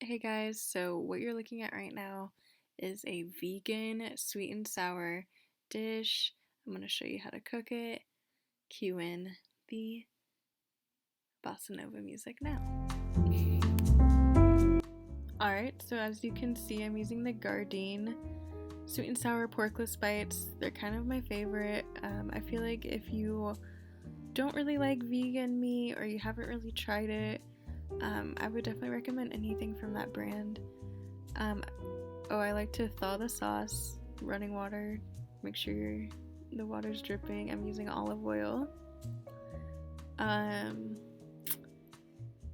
Hey guys, so what you're looking at right now is a vegan sweet and sour dish. I'm going to show you how to cook it. Cue in the bossa nova music now. Alright, so as you can see, I'm using the Gardein sweet and sour porkless bites. They're kind of my favorite. I feel like if you don't really like vegan meat or you haven't really tried it, I would definitely recommend anything from that brand. I like to thaw the sauce, running water, make sure the water's dripping. I'm using olive oil.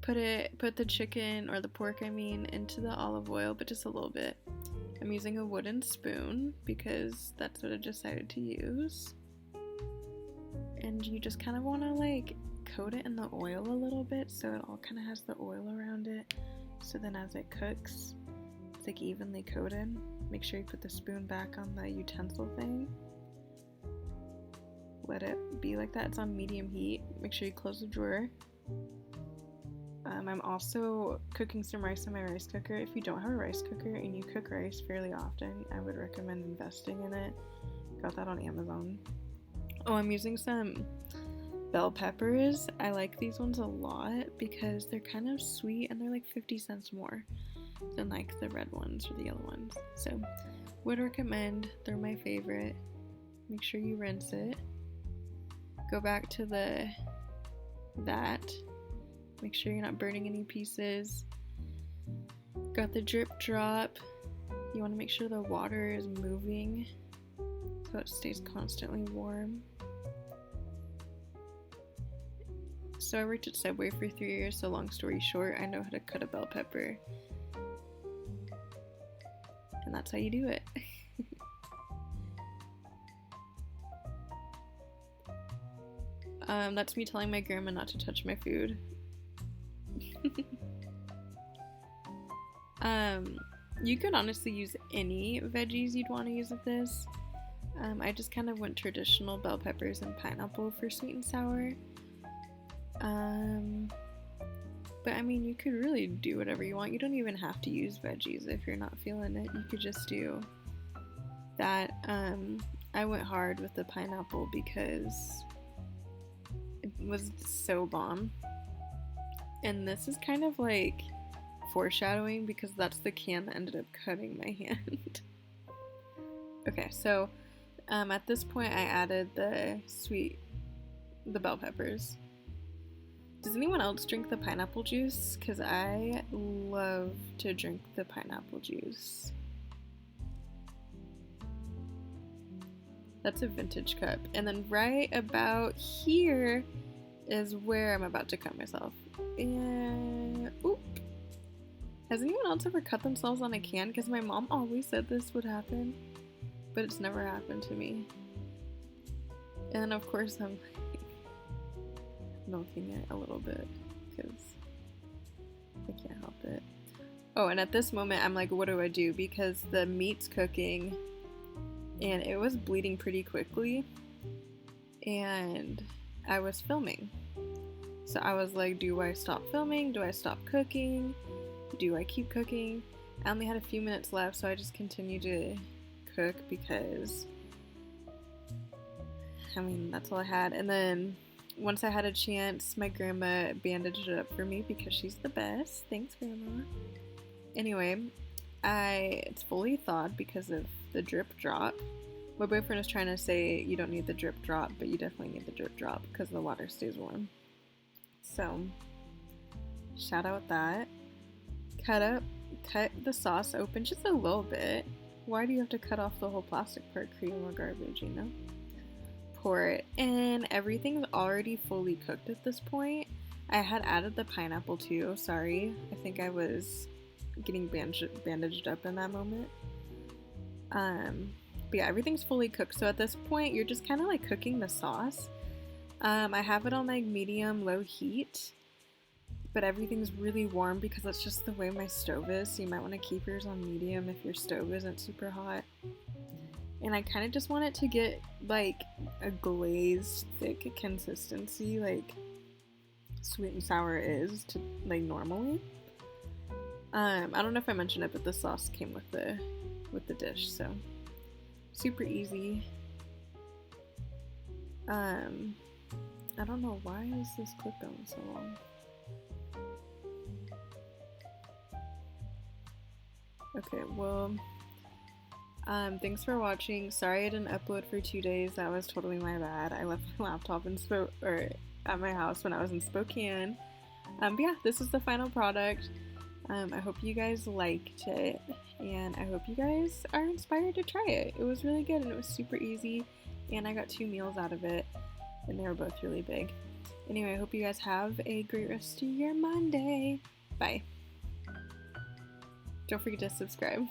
Put the chicken or the pork, into the olive oil, but just a little bit. I'm using a wooden spoon because that's what I decided to use. And you just kind of want to coat it in the oil a little bit so it all kind of has the oil around it. So then as it cooks, it's evenly coated. Make sure you put the spoon back on the utensil thing. Let it be like that. It's on medium heat. Make sure you close the drawer. I'm also cooking some rice in my rice cooker. If you don't have a rice cooker and you cook rice fairly often, I would recommend investing in it. Got that on Amazon. I'm using some bell peppers. I like these ones a lot because they're kind of sweet and they're 50 cents more than the red ones or the yellow ones. So would recommend. They're my favorite. Make sure you rinse it. Go back to that. Make sure you're not burning any pieces. Got the drip drop. You want to make sure the water is moving so it stays constantly warm. So I worked at Subway for 3 years, so long story short, I know how to cut a bell pepper. And that's how you do it. That's me telling my grandma not to touch my food. You could honestly use any veggies you'd want to use with this. I just kind of went traditional bell peppers and pineapple for sweet and sour. But you could really do whatever you want. You don't even have to use veggies if you're not feeling it. You could just do that. I went hard with the pineapple because it was so bomb. And this is kind of foreshadowing because that's the can that ended up cutting my hand. Okay, so at this point I added the bell peppers. Does anyone else drink the pineapple juice? Because I love to drink the pineapple juice. That's a vintage cup. And then right about here is where I'm about to cut myself. And oop. Has anyone else ever cut themselves on a can? Because my mom always said this would happen, but it's never happened to me. And then of course I'm milking it a little bit because I can't help it. Oh, and at this moment I'm like, what do I do? Because the meat's cooking and it was bleeding pretty quickly and I was filming. So I was like, do I stop filming? Do I stop cooking? Do I keep cooking? I only had a few minutes left, so I just continued to cook because that's all I had. And then once I had a chance, my grandma bandaged it up for me because she's the best. Thanks, Grandma. Anyway, it's fully thawed because of the drip drop. My boyfriend is trying to say you don't need the drip drop, but you definitely need the drip drop because the water stays warm. So, shout out that. Cut the sauce open just a little bit. Why do you have to cut off the whole plastic part, creating more garbage, you know? Pour it in. Everything's already fully cooked at this point. I had added the pineapple too, sorry. I think I was getting bandaged up in that moment. But yeah, everything's fully cooked. So at this point, you're just kind of cooking the sauce. I have it on medium-low heat. But everything's really warm because that's just the way my stove is. So you might want to keep yours on medium if your stove isn't super hot. And I kind of just want it to get a glazed, thick consistency, like sweet and sour is to normally. I don't know if I mentioned it, but the sauce came with the dish, so super easy. I don't know why is this clip going so long. Okay, well, thanks for watching. Sorry I didn't upload for 2 days. That was totally my bad. I left my laptop at my house when I was in Spokane. But yeah, this is the final product. I hope you guys liked it, and I hope you guys are inspired to try it. It was really good, and it was super easy, and I got 2 meals out of it, and they were both really big. Anyway, I hope you guys have a great rest of your Monday. Bye. Don't forget to subscribe.